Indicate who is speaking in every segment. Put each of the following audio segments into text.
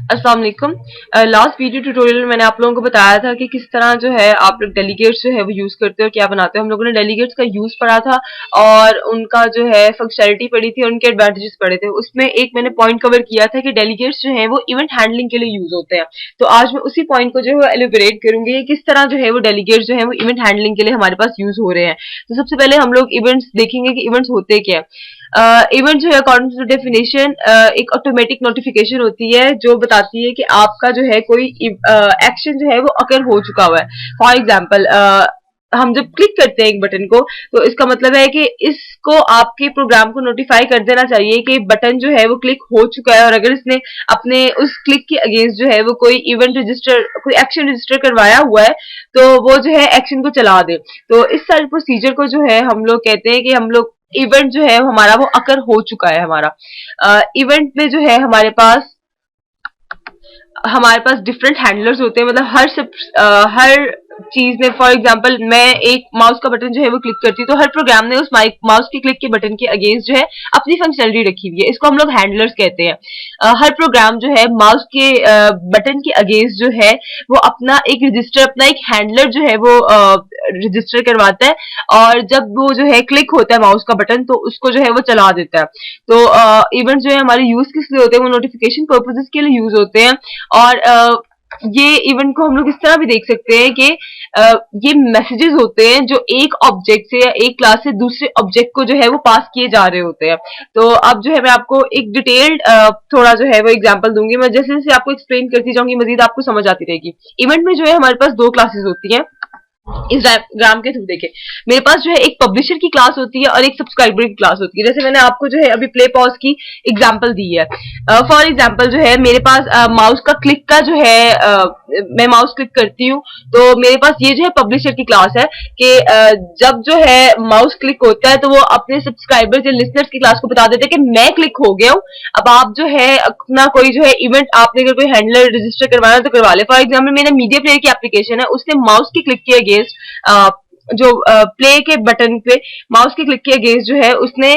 Speaker 1: अस्सलाम वालेकुम। Last video tutorial में मैंने आप लोगों को बताया था कि किस तरह जो है आप लोग डेलीगेट्स जो है वो यूज करते हो, क्या बनाते हो। हम लोगों ने डेलीगेट्स का यूज पढ़ा था और उनका जो है फंक्शनैलिटी पढ़ी थी और उनके एडवांटेजेस पढ़े थे। उसमें एक मैंने पॉइंट कवर किया था कि डेलीगेट्स जो है वो इवेंट हैंडलिंग के लिए यूज होते हैं। तो आज मैं उसी पॉइंट को जो है एलिबरेट करूंगी, किस तरह जो है वो डेलीगेट्स जो है वो इवेंट हैंडलिंग के लिए हमारे पास यूज हो रहे हैं। तो सबसे पहले हम लोग इवेंट्स देखेंगे कि इवेंट्स होते क्या है। इवेंट जो है अकॉर्डिंग टू डेफिनेशन एक ऑटोमेटिक नोटिफिकेशन होती है जो बताती है कि आपका जो है कोई एक्शन जो है वो अकर हो चुका हुआ है। फॉर एग्जाम्पल हम जब क्लिक करते हैं एक बटन को, तो इसका मतलब है कि इसको आपके प्रोग्राम को नोटिफाई कर देना चाहिए कि बटन जो है वो क्लिक हो चुका है, और अगर इसने अपने उस क्लिक के अगेंस्ट जो है वो कोई इवेंट रजिस्टर, कोई एक्शन रजिस्टर करवाया हुआ है, तो वो जो है एक्शन को चला दे। तो इस सारे प्रोसीजर को जो है हम लोग कहते हैं कि हम लोग इवेंट जो है हमारा वो अकर हो चुका है हमारा। इवेंट में जो है हमारे पास डिफरेंट हैंडलर्स होते हैं। मतलब हर चीज में, फॉर एग्जांपल मैं एक माउस का बटन जो है वो क्लिक करती हूँ, तो हर प्रोग्राम ने उस माउस के क्लिक के बटन के अगेंस्ट जो है अपनी फंक्शनलिटी रखी हुई है। इसको हम लोग हैंडलर्स कहते हैं। हर प्रोग्राम जो है माउस के बटन के अगेंस्ट जो है वो अपना एक रजिस्टर, अपना एक हैंडलर जो है वो रजिस्टर करवाता है, और जब वो जो है क्लिक होता है माउस का बटन तो उसको जो है वो चला देता है। तो इवेंट जो है हमारे यूज किस लिए होते हैं, वो नोटिफिकेशन पर्पसेस के लिए यूज होते हैं। और ये इवेंट को हम लोग इस तरह भी देख सकते हैं कि ये मैसेजेस होते हैं जो एक ऑब्जेक्ट से या एक क्लास से दूसरे ऑब्जेक्ट को जो है वो पास किए जा रहे होते हैं। तो अब जो है मैं आपको एक डिटेल्ड थोड़ा जो है वो एग्जांपल दूंगी। मैं जैसे जैसे आपको एक्सप्लेन करती जाऊंगी मजीद आपको समझ आती रहेगी। इवेंट में जो है हमारे पास दो क्लासेस होती हैं। इस डायग्राम के थ्रू देखें, मेरे पास जो है एक पब्लिशर की क्लास होती है और एक सब्सक्राइबर की क्लास होती है। जैसे मैंने आपको जो है अभी प्ले पॉज की एग्जांपल दी है। फॉर एग्जांपल जो है मेरे पास माउस का क्लिक का जो है मैं माउस क्लिक करती हूँ, तो मेरे पास ये जो है पब्लिशर की क्लास है कि जब जो है माउस क्लिक होता है तो वो अपने सब्सक्राइबर्स या लिसनर्स की क्लास को बता देते हैं कि मैं क्लिक हो गया हूँ। अब आप जो है अपना कोई जो है इवेंट, आपने अगर कोई हैंडलर रजिस्टर करवाना तो करवा ले। फॉर एग्जाम्पल मेरा मीडिया प्लेयर की एप्लीकेशन है, उसने माउस की क्लिक के अगेंस्ट जो प्ले के बटन पे माउस के क्लिक के अगेंस्ट जो है उसने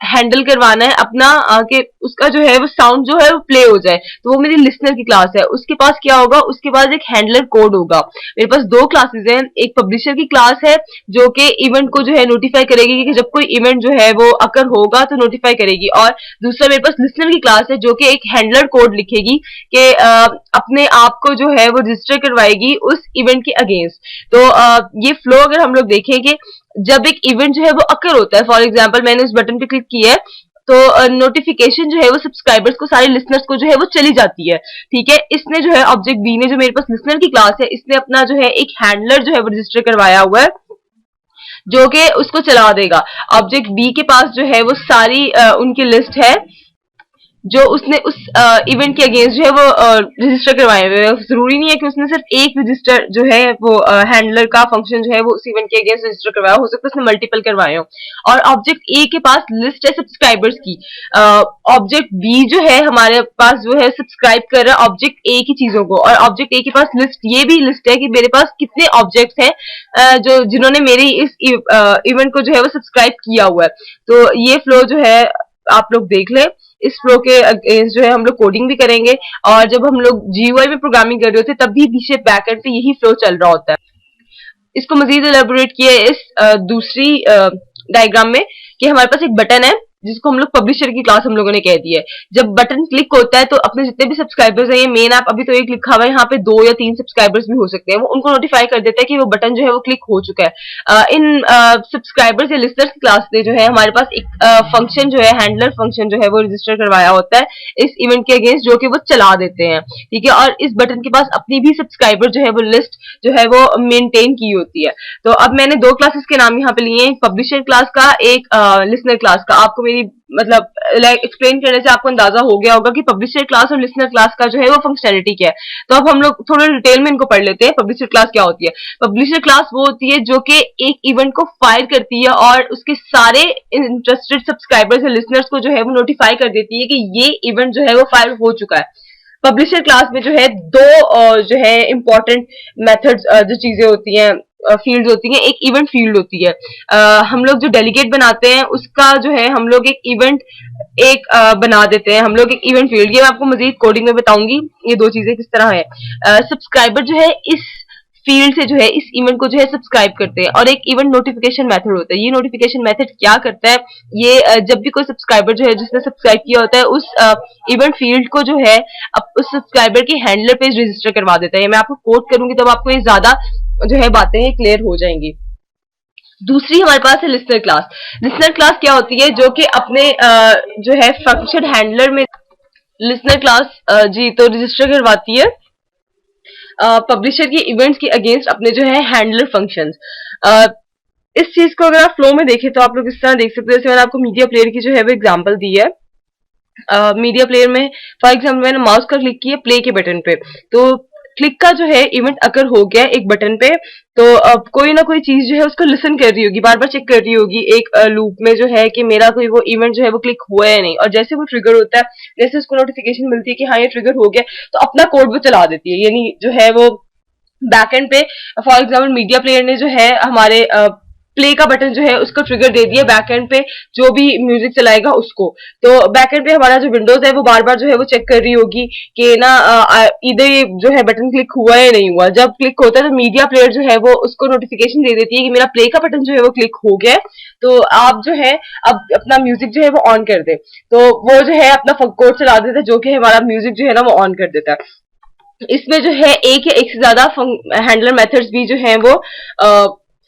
Speaker 1: हैंडल करवाना है अपना कि उसका जो है वो साउंड जो है वो प्ले हो जाए। तो वो मेरी लिसनर की क्लास है। उसके पास क्या होगा, उसके पास एक हैंडलर कोड होगा। मेरे पास दो क्लासेस हैं, एक पब्लिशर की क्लास है जो कि इवेंट को जो है नोटिफाई करेगी कि जब कोई इवेंट जो है वो अकर होगा तो नोटिफाई करेगी, और दूसरा मेरे पास लिसनर की क्लास है जो कि एक हैंडलर कोड लिखेगी कि अपने आप को जो है वो रजिस्टर करवाएगी उस इवेंट के अगेंस्ट। तो ये फ्लो अगर हम लोग देखें कि जब एक इवेंट जो है वो अकर होता है, फॉर एग्जांपल मैंने उस बटन पे क्लिक किया है, तो नोटिफिकेशन जो है वो सब्सक्राइबर्स को, सारे लिसनर्स को जो है वो चली जाती है। ठीक है, इसने जो है ऑब्जेक्ट बी ने, जो मेरे पास लिसनर की क्लास है, इसने अपना जो है एक हैंडलर जो है वो रजिस्टर करवाया हुआ है जो कि उसको चला देगा। ऑब्जेक्ट बी के पास जो है वो सारी उनकी लिस्ट है जो उसने उस इवेंट के अगेंस्ट जो है वो रजिस्टर करवाए हुए हैं। जरूरी नहीं है कि उसने सिर्फ एक रजिस्टर जो है वो हैंडलर का फंक्शन जो है वो उस इवेंट के अगेंस्ट रजिस्टर करवाया, हो सकता है उसने मल्टीपल करवाए हो। और ऑब्जेक्ट ए के पास लिस्ट है सब्सक्राइबर्स की। ऑब्जेक्ट बी जो है हमारे पास जो है सब्सक्राइब कर रहा है ऑब्जेक्ट ए की चीजों को, और ऑब्जेक्ट ए के पास लिस्ट, ये भी लिस्ट है कि मेरे पास कितने ऑब्जेक्ट्स हैं जो जिन्होंने मेरी इस इवेंट को जो है वो सब्सक्राइब किया हुआ है। तो ये फ्लो जो है आप लोग देख लें। इस फ्लो के अगेंस्ट जो है हम लोग कोडिंग भी करेंगे, और जब हम लोग जीयूआई में प्रोग्रामिंग कर रहे होते हैं तब भी पीछे बैकएंड पे यही फ्लो चल रहा होता है। इसको मजीद एलेबोरेट किया है इस दूसरी डायग्राम में कि हमारे पास एक बटन है जिसको हम लोग पब्लिशर की क्लास हम लोगों ने कह दी है। जब बटन क्लिक होता है तो अपने जितने भी सब्सक्राइबर्स हैं, ये मेन ऐप अभी तो एक लिखा हुआ है, यहाँ पे 2 या 3 सब्सक्राइबर्स भी हो सकते हैं, वो उनको नोटिफाई कर देता है कि वो बटन जो है वो क्लिक हो चुका है। इन सब्सक्राइबर्स या लिस्टर्स की क्लास से जो है हमारे पास एक फंक्शन जो है, हैंडलर फंक्शन जो है वो रजिस्टर करवाया होता है इस इवेंट के अगेंस्ट, जो कि वो चला देते हैं। ठीक है, और इस बटन के पास अपनी भी सब्सक्राइबर जो है वो लिस्ट जो है वो मेंटेन की होती है। तो अब मैंने दो क्लासेस के नाम यहाँ पे लिए हैं, पब्लिशर क्लास का, एक लिसनर क्लास का। आपको मेरी मतलब एक्सप्लेन करने से आपको अंदाजा हो गया होगा कि पब्लिशर क्लास और लिसनर क्लास का जो है वो फंक्शनैलिटी क्या है। तो अब हम लोग थोड़ा डिटेल में इनको पढ़ लेते हैं। पब्लिशर क्लास क्या होती है? पब्लिशर क्लास वो होती है जो कि एक इवेंट को फायर करती है और उसके सारे इंटरेस्टेड सब्सक्राइबर्स या लिसनर्स को जो है वो नोटिफाई कर देती है कि ये इवेंट जो है वो फायर हो चुका है। पब्लिशर क्लास में जो है दो जो है इंपॉर्टेंट मेथड्स जो चीजें होती हैं फील्ड होती हैं, एक इवेंट फील्ड होती है। हम लोग जो डेलीगेट बनाते हैं उसका जो है हम लोग एक इवेंट बना देते हैं, हम लोग एक इवेंट फील्ड। ये मैं आपको मजीद कोडिंग में बताऊंगी ये दो चीजें किस तरह है। सब्सक्राइबर जो है इस फील्ड से जो है इस इवेंट को जो है सब्सक्राइब करते हैं, और एक इवेंट नोटिफिकेशन मेथड होता है। ये नोटिफिकेशन मेथड क्या करता है, ये जब भी कोई सब्सक्राइबर जो है जिसने सब्सक्राइब किया होता है उस इवेंट फील्ड को जो है उस सब्सक्राइबर के हैंडलर पे रजिस्टर करवा देता है। मैं आपको कोड करूंगी तब आपको ये ज्यादा जो है बातें क्लियर हो जाएंगी। दूसरी हमारे पास है लिस्नर क्लास। लिस्नर क्लास क्या होती है, जो कि अपने जो है फंक्शन हैंडलर में लिस्नर क्लास जी तो रजिस्टर करवाती है पब्लिशर के इवेंट्स के अगेंस्ट अपने जो है हैंडलर फंक्शंस। इस चीज को अगर आप फ्लो में देखें तो आप लोग इस तरह देख सकते हो, जैसे मैंने आपको मीडिया प्लेयर की जो है वो एग्जांपल दी है। मीडिया प्लेयर में फॉर एग्जांपल मैंने माउस का क्लिक किया प्ले के बटन पे, तो क्लिक का जो है इवेंट अकर हो गया एक बटन पे, तो अब कोई ना कोई चीज जो है उसको लिसन कर रही होगी, बार बार चेक कर रही होगी एक लूप में जो है कि मेरा कोई वो इवेंट जो है वो क्लिक हुआ है नहीं। और जैसे वो ट्रिगर होता है, जैसे उसको नोटिफिकेशन मिलती है कि हाँ ये ट्रिगर हो गया, तो अपना कोड वो चला देती है। यानी जो है वो बैकएंड पे फॉर एग्जाम्पल मीडिया प्लेयर ने जो है हमारे प्ले का बटन जो है उसको ट्रिगर दे दिया बैकएंड पे जो भी म्यूजिक चलाएगा उसको, तो बैकएंड पे हमारा जो विंडोज है वो बार बार जो है वो चेक कर रही होगी कि ना इधर जो है बटन क्लिक हुआ है नहीं हुआ। जब क्लिक होता है तो मीडिया प्लेयर जो है वो उसको नोटिफिकेशन दे देती है कि मेरा प्ले का बटन जो है वो क्लिक हो गया है, तो आप जो है अब अपना म्यूजिक जो है वो ऑन कर दे। तो वो जो है अपना कोड चला देता है जो कि हमारा म्यूजिक जो है ना वो ऑन कर देता है। इसमें जो है एक या एक से ज्यादा हैंडलर मेथड्स भी जो है वो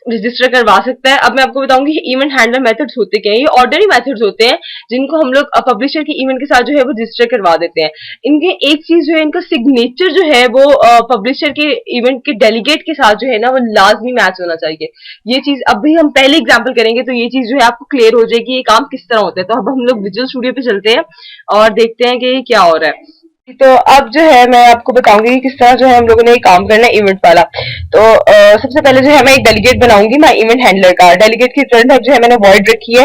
Speaker 1: रजिस्टर करवा सकता है। अब मैं आपको बताऊंगी इवेंट हैंडलर मेथड्स होते क्या हैं। ये ऑर्डनरी मेथड्स होते हैं जिनको हम लोग पब्लिशर के इवेंट के साथ जो है वो रजिस्टर करवा देते हैं। इनके एक चीज जो है इनका सिग्नेचर जो है वो पब्लिशर के इवेंट के डेलीगेट के साथ जो है ना वो लाजमी मैच होना चाहिए। ये चीज अभी हम पहले एग्जाम्पल करेंगे तो ये चीज जो है आपको क्लियर हो जाएगी ये काम किस तरह होता है। तो अब हम लोग विजुअल स्टूडियो पे चलते हैं और देखते हैं कि ये क्या हो रहा है। तो अब जो है मैं आपको बताऊंगी कि किस तरह जो है हम लोगों ने ये काम करना है इवेंट वाला। तो सबसे पहले जो है मैं एक डेलीगेट बनाऊंगी माय इवेंट हैंडलर का। डेलीगेट की रिटर्न टाइप जो है मैंने वॉइड रखी है।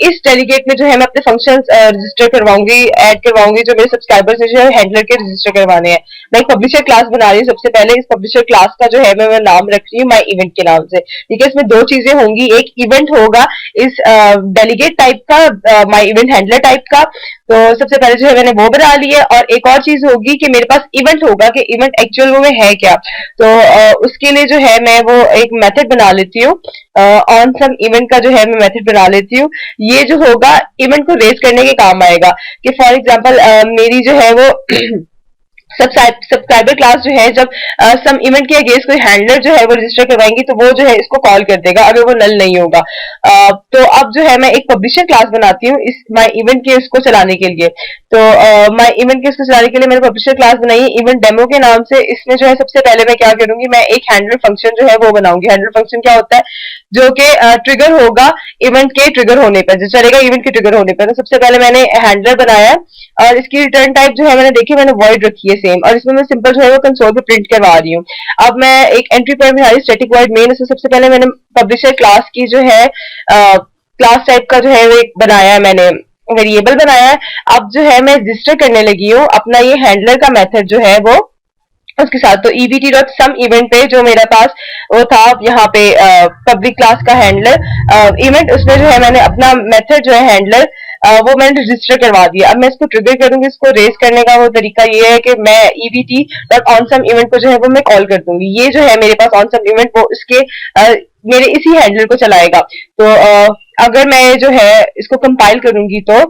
Speaker 1: इस डेलीगेट में जो है मैं अपने फंक्शंस रजिस्टर करवाऊंगी, ऐड करवाऊंगी जो मेरे सब्सक्राइबर्स जो है हैंडलर के रजिस्टर करवाने हैं। मैं एक पब्लिशर क्लास बना रही हूँ। सबसे पहले इस पब्लिशर क्लास का जो है मैं नाम रख रही हूँ माय इवेंट के नाम से। ठीक है, इसमें दो चीजें होंगी, एक इवेंट होगा इस डेलीगेट टाइप का माय इवेंट हैंडलर टाइप का। तो सबसे पहले जो है मैंने वो बना लिया, और एक और चीज होगी कि मेरे पास इवेंट होगा कि इवेंट एक्चुअल वो में है क्या। तो उसके लिए जो है मैं वो एक मेथड बना लेती हूँ, ऑन सम इवेंट का जो है मैं मेथड बना लेती हूँ। ये जो होगा इवेंट को रेज करने के काम आएगा कि फॉर एग्जांपल मेरी जो है वो सब्सक्राइबर क्लास जो है जब सम इवेंट के अगेंस्ट कोई हैंडलर जो है वो रजिस्टर करवाएंगी तो वो जो है इसको कॉल कर देगा अगर वो नल नहीं होगा। तो अब जो है मैं एक पब्लिशर क्लास बनाती हूँ इस माय इवेंट के इसको चलाने के लिए। तो माय इवेंट के इसको चलाने के लिए मैंने पब्लिशर क्लास बनाई है इवेंट डेमो के नाम से। इसमें जो है सबसे पहले मैं क्या करूंगी, मैं एक हैंडलर फंक्शन जो है वो बनाऊंगी। हैंडलर फंक्शन क्या होता है, जो कि ट्रिगर होगा इवेंट के ट्रिगर होने पर, जो चलेगा इवेंट के ट्रिगर होने पर। तो सबसे पहले मैंने हैंडलर बनाया और इसकी रिटर्न टाइप जो है मैंने देखी मैंने वॉइड रखी है सेम, और इसमें मैं सिंपल जो है वो कंसोल पे प्रिंट करवा रही हूँ। अब मैं एक एंट्री पर बना रही स्टैटिक वॉइड मेन। उसमें सबसे पहले मैंने पब्लिशर क्लास की जो है क्लास टाइप का जो है वो एक बनाया है, मैंने वेरिएबल बनाया है। अब जो है मैं रजिस्टर करने लगी हूँ अपना ये हैंडलर का मेथड जो है वो उसके साथ। तो ebt.sum इवेंट पे जो मेरे पास वो था यहाँ पे पब्लिक क्लास का हैंडलर इवेंट, उसमें जो है मैंने अपना मेथड जो है हैंडलर वो मैंने रजिस्टर करवा दिया। अब मैं इसको ट्रिगर करूंगी, इसको रेज करने का वो तरीका ये है कि मैं ebt.onsum इवेंट को जो है वो मैं कॉल कर दूंगी। ये जो है मेरे पास onsum इवेंट वो इसके मेरे इसी हैंडलर को चलाएगा। तो अगर मैं जो है इसको कंपाइल करूंगी तो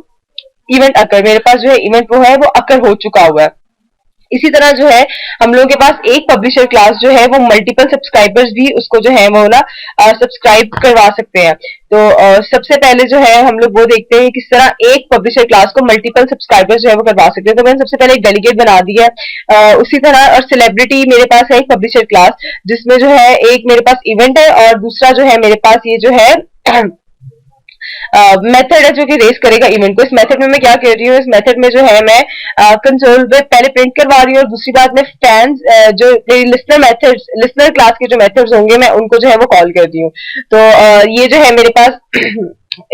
Speaker 1: इवेंट अकर मेरे पास जो है इवेंट वो है वो अकर हो चुका हुआ है। इसी तरह जो है हम लोगों के पास एक पब्लिशर क्लास जो है वो मल्टीपल सब्सक्राइबर्स भी उसको जो है वो ना सब्सक्राइब करवा सकते हैं। तो सबसे पहले जो है हम लोग वो देखते हैं किस तरह एक पब्लिशर क्लास को मल्टीपल सब्सक्राइबर्स जो है वो करवा सकते हैं। तो मैंने सबसे पहले एक डेलीगेट बना दिया है। उसी तरह और सेलिब्रिटी मेरे पास है एक पब्लिशर क्लास जिसमें जो है एक मेरे पास इवेंट है और दूसरा जो है मेरे पास ये जो है मेथड है जो कि रेस करेगा इवेंट को। इस मेथड में मैं क्या कर रही हूँ, इस मेथड में जो है मैं कंसोल पे पहले प्रिंट करवा रही हूँ, और दूसरी बात में फैंस जो मेरी लिसनर क्लास के जो मेथड्स होंगे मैं उनको जो है वो कॉल कर रही हूँ। तो ये जो है मेरे पास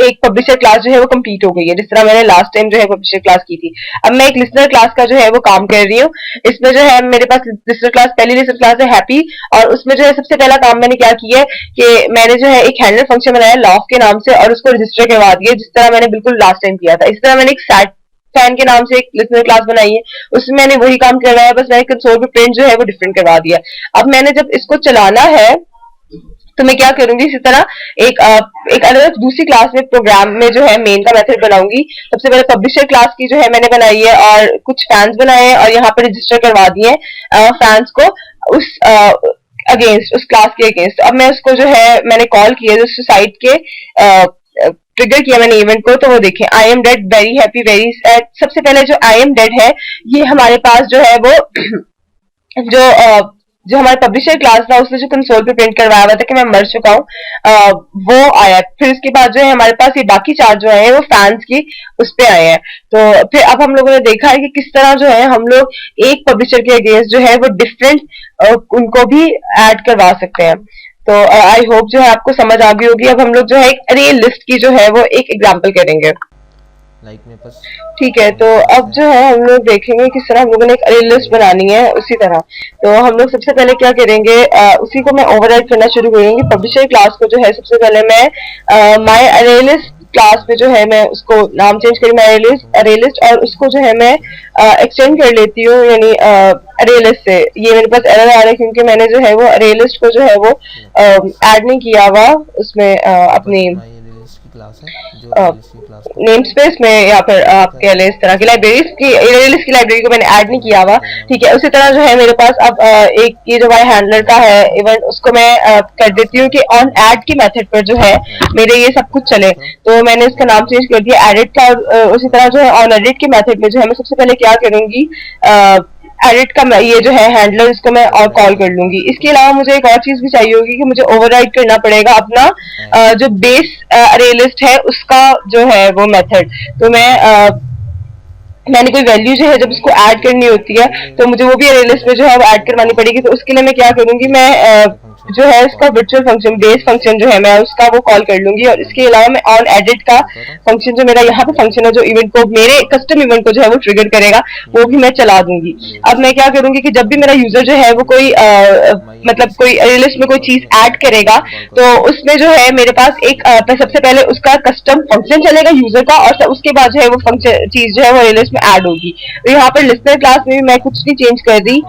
Speaker 1: एक पब्लिशर क्लास जो है वो कंप्लीट हो गई है, जिस तरह मैंने लास्ट टाइम जो है पब्लिशर क्लास की थी। अब मैं एक लिसनर क्लास का जो है वो काम कर रही हूँ। इसमें जो है मेरे पास लिसनर क्लास, पहली लिसनर क्लास है हैप्पी, और उसमें जो है सबसे पहला काम मैंने क्या किया है कि मैंने जो है एक हैंडलर फंक्शन बनाया लॉफ के नाम से और उसको रजिस्टर करवा दिया, जिस तरह मैंने बिल्कुल लास्ट टाइम किया था। इस तरह मैंने एक सैट फैन के नाम से एक लिसनर क्लास बनाई है, उसमें मैंने वही काम करवाया, बस मैंने कंसोल पे प्रिंट जो है वो डिफरेंट करवा दिया। अब मैंने जब इसको चलाना है तो मैं क्या करूंगी, इसी तरह एक अलग दूसरी क्लास में प्रोग्राम में जो है मेन का मेथड बनाऊंगी। सबसे पहले पब्लिशर क्लास की जो है मैंने बनाई है और कुछ फैंस बनाए हैं और यहाँ पर रजिस्टर करवा दिए फैंस को उस अगेंस्ट, उस क्लास के अगेंस्ट। अब मैं उसको जो है मैंने कॉल किया उस साइट के ट्रिगर किया मैंने इवेंट को, तो वो देखें I am dead very happy very sad. सबसे पहले जो आई एम डेड है ये हमारे पास जो है वो जो हमारे पब्लिशर क्लास था उसने जो कंसोल पे प्रिंट करवाया हुआ था कि मैं मर चुका हूँ, वो आया। फिर उसके बाद जो है हमारे पास ये बाकी चार जो है वो फैंस की उस पे आए हैं। तो फिर अब हम लोगों ने देखा है कि किस तरह जो है हम लोग एक पब्लिशर के अगेंस्ट जो है वो डिफरेंट उनको भी ऐड करवा सकते हैं। तो आई होप जो है आपको समझ आ गई होगी। अब हम लोग जो है एक अरे लिस्ट की जो है वो एक एग्जाम्पल करेंगे। ठीक है, तो अब जो है हम लोग देखेंगे किस तरह हम लोगों ने एक अरे लिस्ट बनानी है उसी तरह। तो हम लोग सबसे पहले क्या करेंगे, उसी को मैं ओवरराइड करना शुरू करूंगी। पब्लिशर क्लास को जो है सबसे पहले मैं माय अरे लिस्ट क्लास में जो है मैं उसको नाम चेंज करी माय अरे लिस्ट, और उसको जो है मैं एक्सटेंड कर लेती हूँ, यानी अरे लिस्ट से। ये मेरे पास एरर आ रहा है क्योंकि मैंने जो है वो अरे लिस्ट को जो है वो ऐड नहीं किया हुआ उसमें अपनी नेम स्पेस में, या फिर आप कह लें इस तरह की लाइब्रेरी को मैंने ऐड नहीं किया हुआ। ठीक है, उसी तरह जो है मेरे पास अब एक ये जो वाई हैंडलर का है इवेंट, उसको मैं कर देती हूँ कि ऑन ऐड की मेथड पर जो है मेरे ये सब कुछ चले। तो मैंने इसका नाम चेंज कर दिया एडिट का। उसी तरह जो है ऑन एडिट की मेथड में जो है मैं सबसे पहले क्या करूंगी, एडिट का ये जो है हैंडलर, इसको मैं और कॉल कर लूंगी। इसके अलावा मुझे एक और चीज भी चाहिए होगी कि मुझे ओवरराइड करना पड़ेगा अपना जो बेस अरे लिस्ट है उसका जो है वो मेथड। तो मैंने कोई वैल्यू जो है जब उसको ऐड करनी होती है तो मुझे वो भी अरे लिस्ट में जो है वो ऐड करवानी पड़ेगी। तो उसके लिए मैं क्या करूंगी, मैं जो है इसका वर्चुअल फंक्शन बेस फंक्शन जो है मैं उसका वो कॉल कर लूंगी, और इसके अलावा मैं ऑन एडिट का फंक्शन जो मेरा यहाँ पे फंक्शन है जो इवेंट को, मेरे कस्टम इवेंट को जो है वो ट्रिगर करेगा, वो भी मैं चला दूंगी। अब मैं क्या करूंगी कि जब भी मेरा यूजर जो है वो कोई मतलब कोई अरे लिस्ट में कोई चीज ऐड करेगा तो उसमें जो है मेरे पास एक सबसे पहले उसका कस्टम फंक्शन चलेगा यूजर का, और उसके बाद जो है वो फंक्शन चीज जो है वो अरे लिस्ट में ऐड होगी। तो यहाँ पर लिस्नर क्लास में भी मैं कुछ नहीं चेंज कर रही,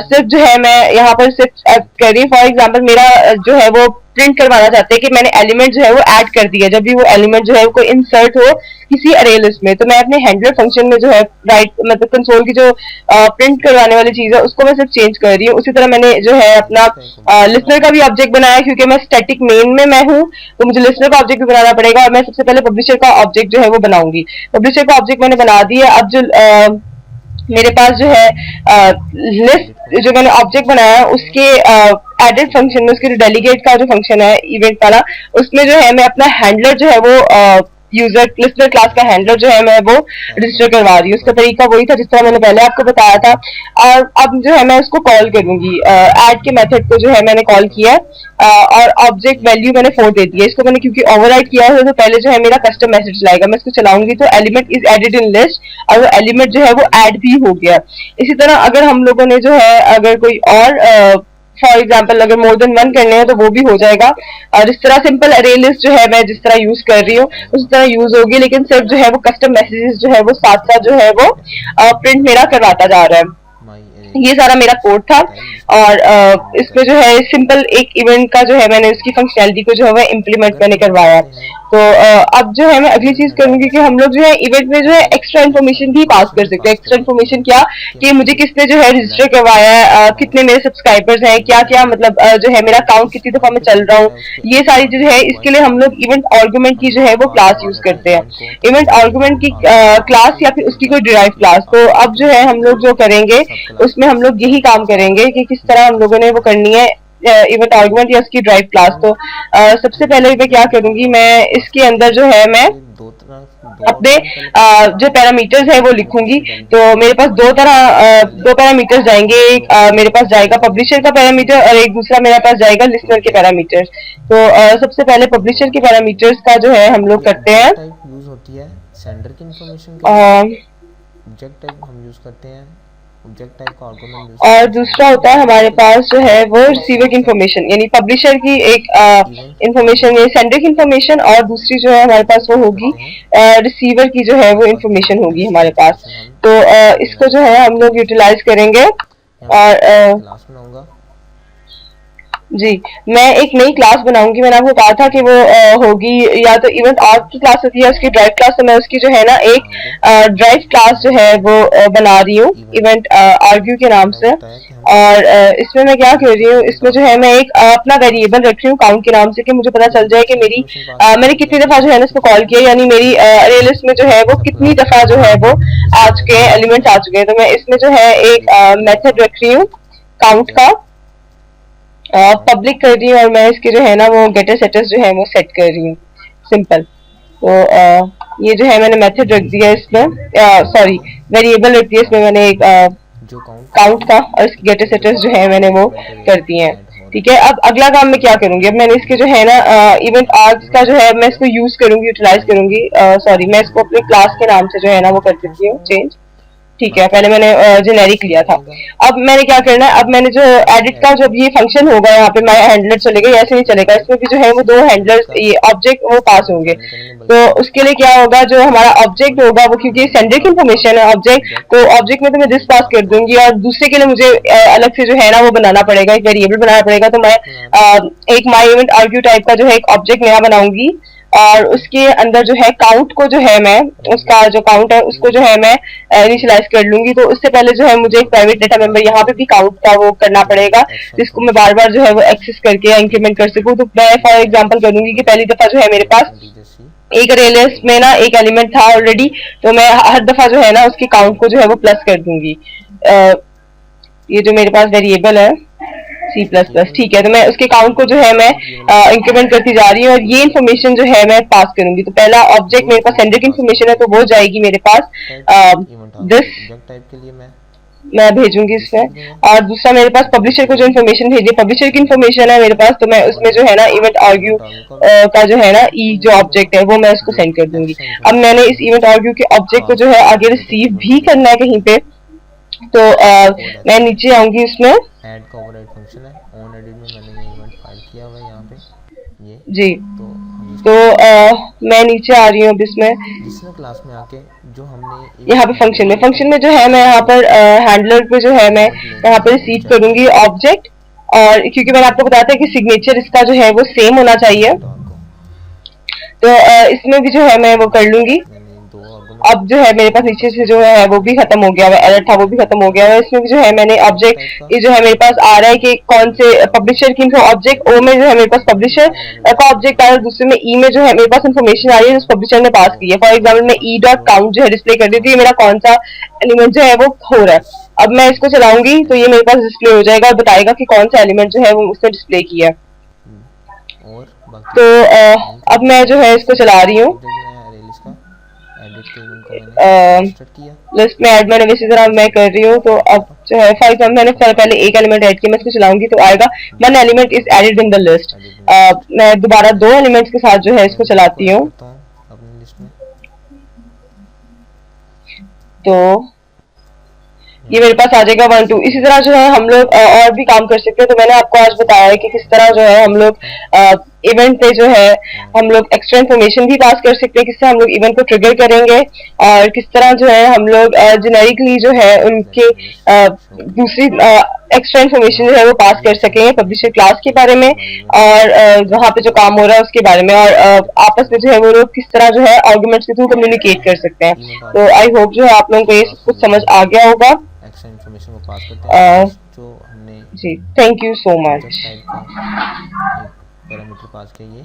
Speaker 1: सिर्फ जो है मैं यहाँ पर सिर्फ कर रही। फॉर एग्जाम्पल मेरा जो है वो प्रिंट करवाना चाहते हैं कि मैंने एलिमेंट जो है वो ऐड कर दिया, जब भी वो एलिमेंट जो है वो कोई इंसर्ट हो किसी अरे लिस्ट में, तो मैं अपने हैंडलर फंक्शन में जो है राइट मतलब कंसोल की जो प्रिंट करवाने वाली चीज है उसको मैं सिर्फ चेंज कर रही हूँ। उसी तरह मैंने जो है अपना लिस्नर का भी ऑब्जेक्ट बनाया, क्योंकि मैं स्टैटिक मेन में मैं हूँ तो मुझे लिस्नर का ऑब्जेक्ट भी बनाना पड़ेगा, और मैं सबसे पहले पब्लिशर का ऑब्जेक्ट जो है वो बनाऊंगी। पब्लिशर का ऑब्जेक्ट मैंने बना दिया। अब जो मेरे पास जो है लिस्ट जो मैंने ऑब्जेक्ट बनाया उसके एडिट फंक्शन में उसके डेलीगेट का जो फंक्शन है इवेंट वाला, उसमें जो है मैं अपना हैंडलर जो है वो यूजर लिस्नर क्लास का हैंडलर जो है मैं वो रजिस्टर करवा रही हूँ। उसका तरीका वही था जिस तरह मैंने पहले आपको बताया था। और अब जो है मैं उसको कॉल करूंगी, ऐड के मेथड को जो है मैंने कॉल किया और ऑब्जेक्ट वैल्यू मैंने 4 दे दिया। इसको मैंने क्योंकि ओवरराइड किया है तो पहले जो है मेरा कस्टम मैसेज लाएगा, मैं इसको चलाऊंगी तो element is added in list, और वो एलिमेंट जो है वो ऐड भी हो गया। इसी तरह अगर हम लोगों ने जो है अगर कोई और फॉर एग्जाम्पल अगर मोर देन 1 करने हैं तो वो भी हो जाएगा। और इस तरह सिंपल अरे लिस्ट जो है मैं जिस तरह यूज कर रही हूँ उस तरह यूज होगी, लेकिन सिर्फ जो है वो कस्टम मैसेजेस जो है वो साथ साथ जो है वो प्रिंट मेरा करवाता जा रहा है। ये सारा मेरा कोड था, और इसमें जो है सिंपल एक इवेंट का जो है मैंने उसकी फंक्शनैलिटी को जो है इम्प्लीमेंट मैंने करवाया। तो अब जो है मैं अगली चीज करूंगी कि हम लोग जो है इवेंट में जो है एक्स्ट्रा इन्फॉर्मेशन भी पास कर सकते हैं। एक्स्ट्रा इन्फॉर्मेशन क्या कि मुझे किसने जो है रजिस्टर करवाया है, कितने मेरे सब्सक्राइबर्स हैं, क्या क्या मतलब जो है मेरा अकाउंट कितनी दफा मैं चल रहा हूँ, ये सारी जो है इसके लिए हम लोग इवेंट आर्गुमेंट की जो है वो क्लास यूज करते हैं। इवेंट आर्गुमेंट की क्लास या फिर उसकी कोई डिराइव क्लास। तो अब जो है हम लोग जो करेंगे उसमें हम लोग यही काम करेंगे कि किस तरह हम लोगों ने वो करनी है। इवेंट आर्गुमेंट या इसकी ड्राइव क्लास। तो सबसे पहले मैं क्या करूंगी, मैं इसके अंदर जो है मैं अपने जो पैरामीटर्स है वो लिखूंगी। तो मेरे पास दो पैरामीटर्स जाएंगे, एक मेरे पास जाएगा पब्लिशर का पैरामीटर और एक दूसरा मेरे पास जाएगा लिसनर के पैरामीटर्स। तो सबसे पहले पब्लिशर के पैरामीटर्स का जो है हम लोग करते हैं।
Speaker 2: यूज होती है सेंडर की इंफॉर्मेशन के लिए, ऑब्जेक्ट टाइप हम यूज करते हैं, ऑब्जेक्ट टाइप का आर्गुमेंट यूज
Speaker 1: और दूसरा होता है हमारे पास जो है वो रिसीवर की इंफॉर्मेशन, यानी पब्लिशर की एक इंफॉर्मेशन या सेंडर की इंफॉर्मेशन, और दूसरी जो है हमारे पास वो होगी रिसीवर की जो है वो इंफॉर्मेशन होगी हमारे पास। तो इसको जो है हम लोग यूटिलाइज करेंगे। और
Speaker 2: क्लास बनाऊंगा
Speaker 1: जी, मैं एक नई क्लास बनाऊंगी। मैंने आपको कहा था कि वो होगी या तो इवेंट आर्ग की क्लास होती है, उसकी ड्राइव क्लास। तो मैं उसकी जो है ना एक ड्राइव क्लास जो है वो बना रही हूँ इवेंट आर्ग्यू के नाम से। और इसमें मैं क्या कर रही हूँ, इसमें जो है मैं एक अपना वेरिएबल रख रही हूँ काउंट के नाम से, कि मुझे पता चल जाए कि मेरी मैंने कितनी दफा जो है ना इसको कॉल किया, यानी मेरी अरे लिस्ट में जो है वो कितनी दफा जो है वो आ चुके हैं, एलिमेंट्स आ चुके हैं। तो मैं इसमें जो है एक मेथड रख रही हूँ काउंट का, पब्लिक कर रही हूँ, और मैं इसके जो है ना वो गेटर सेटर्स जो है वो सेट कर रही हूँ, सिंपल। तो ये जो है मैंने मेथड रख दिया इसमें, सॉरी वेरिएबल रख दिया इसमें मैंने एक
Speaker 2: जो
Speaker 1: काउंट का, और इसके गेटर सेटर्स जो है मैंने वो कर दिए हैं। ठीक है, अब अगला काम मैं क्या करूंगी, अब मैंने इसके जो है ना इवेंट आर्ग्स का जो है मैं इसको यूज करूंगी, यूटिलाइज करूंगी। सॉरी, मैं इसको अपने क्लास के नाम से जो है ना वो कर देती हूँ चेंज। ठीक है, पहले मैंने जेनेरिक लिया था। अब मैंने क्या करना है, अब मैंने जो एडिट का जब ये फंक्शन होगा यहाँ पे माय हैंडलर चलेगा, ऐसे नहीं चलेगा, इसमें भी जो है वो दो हैंडलर्स ये ऑब्जेक्ट वो पास होंगे। तो उसके लिए क्या होगा, जो हमारा ऑब्जेक्ट होगा वो, क्योंकि सेंडर की इंफॉर्मेशन है ऑब्जेक्ट, तो ऑब्जेक्ट में तो मैं दिस पास कर दूंगी, और दूसरे के लिए मुझे अलग से जो है ना वो बनाना पड़ेगा, एक वेरिएबल बनाना पड़ेगा। तो मैं एक माई इवेंट आर्ग्यू टाइप का जो है एक ऑब्जेक्ट नया बनाऊंगी, और उसके अंदर जो है काउंट को जो है मैं उसका जो काउंट है उसको जो है मैं इनिशियलाइज कर लूंगी। तो उससे पहले जो है मुझे एक प्राइवेट डेटा मेंबर यहाँ पे भी काउंट का वो करना पड़ेगा, जिसको मैं बार बार जो है वो एक्सेस करके या इंक्रीमेंट कर सकूँ। तो मैं फॉर एग्जांपल करूंगी कि पहली दफा जो है मेरे पास एक अरे लिस्ट में ना एक एलिमेंट था ऑलरेडी, तो मैं हर दफा जो है ना उसके काउंट को जो है वो प्लस कर दूंगी। ये जो मेरे पास वेरिएबल है C++, ठीक है, तो मैं उसके काउंट को जो है मैं इंक्रीमेंट करती जा रही हूँ, और ये इन्फॉर्मेशन जो है मैं पास करूंगी। तो पहला ऑब्जेक्ट मेरे पास सेंडर की इन्फॉर्मेशन है, तो वो जाएगी मेरे पास दिस
Speaker 2: टाइप के लिए
Speaker 1: मैं भेजूंगी इसमें। और दूसरा मेरे पास पब्लिशर को जो इन्फॉर्मेशन भेजी, पब्लिशर की इन्फॉर्मेशन है मेरे पास, तो मैं उसमें जो है ना इवेंट आर्ग्यू का जो है ना जो ऑब्जेक्ट है वो मैं उसको सेंड कर दूंगी। अब मैंने इस इवेंट आर्ग्यू के ऑब्जेक्ट को जो है आगे रिसीव भी करना है कहीं पे, तो मैं नीचे आऊंगी, उसमें
Speaker 2: ऐड का ओवरराइड फंक्शन है, ऑन एडिट में मैंने ये इवेंट फाइल किया हुआ है यहाँ पे ये
Speaker 1: जी। तो मैं नीचे आ रही हूँ
Speaker 2: जिसमें क्लास में आके जो हमने
Speaker 1: यहाँ पे फंक्शन में जो है मैं यहाँ पर हैंडलर पे जो है मैं यहाँ पर रिसीव करूंगी ऑब्जेक्ट, और क्योंकि मैंने आपको बताया था कि सिग्नेचर इसका जो है वो सेम होना चाहिए, तो इसमें भी जो है मैं वो कर लूंगी। अब जो है मेरे पास नीचे से जो है वो भी खत्म हो गया हुआ, एरर था वो भी खत्म हो गया हुआ। इसमें भी जो है मैंने ऑब्जेक्ट ये जो है मेरे पास आ रहा है कि कौन से पब्लिशर की ऑब्जेक्ट ओ में जो है मेरे पास पब्लिशर का ऑब्जेक्ट आ रहा है, दूसरे में ई में जो है मेरे पास इन्फॉर्मेशन आ रही है उस पब्लिशर ने पास की है। फॉर एग्जाम्पल मैं ई डॉट काउंट जो है डिस्प्ले कर देती है मेरा कौन सा एलिमेंट जो है वो हो रहा है। अब मैं इसको चलाऊंगी तो ये मेरे पास डिस्प्ले हो जाएगा और बताएगा कि कौन सा एलिमेंट जो है वो उसने डिस्प्ले किया। तो अब मैं जो है इसको चला रही हूँ, लिस्ट में ऐड मैंने इसी तरह मैं कर रही हूँ। तो अब जो है फॉर एग्जाम्पल मैंने पहले एक एलिमेंट ऐड किया, मैं इसको चलाऊंगी तो आएगा one element is added in the list. मैं दोबारा दो एलिमेंट्स के साथ जो है इसको चलाती हूँ, तो ये मेरे पास आ जाएगा 1 2। इसी तरह जो है हम लोग और भी काम कर सकते हैं। तो मैंने आपको आज बताया है कि किस तरह जो है हम लोग इवेंट पे जो है हम लोग एक्स्ट्रा इन्फॉर्मेशन भी पास कर सकते हैं, किससे हम लोग इवेंट को ट्रिगर करेंगे, और किस तरह जो है हम लोग जेनेरिकली जो है उनके दूसरी एक्स्ट्रा इन्फॉर्मेशन जो है वो पास कर सकेंगे पब्लिशर क्लास के बारे में, और वहाँ पे जो काम हो रहा है उसके बारे में, और आपस में जो है वो लोग किस तरह जो है आर्गुमेंट्स के थ्रू कम्युनिकेट कर सकते हैं। तो आई होप जो है आप लोगों को ये कुछ समझ आ गया होगा।
Speaker 2: एक्स्ट्रा इन्फॉर्मेशन को पास करते हैं जो हमने
Speaker 1: जी, thank you so much.
Speaker 2: Parameter pass किए।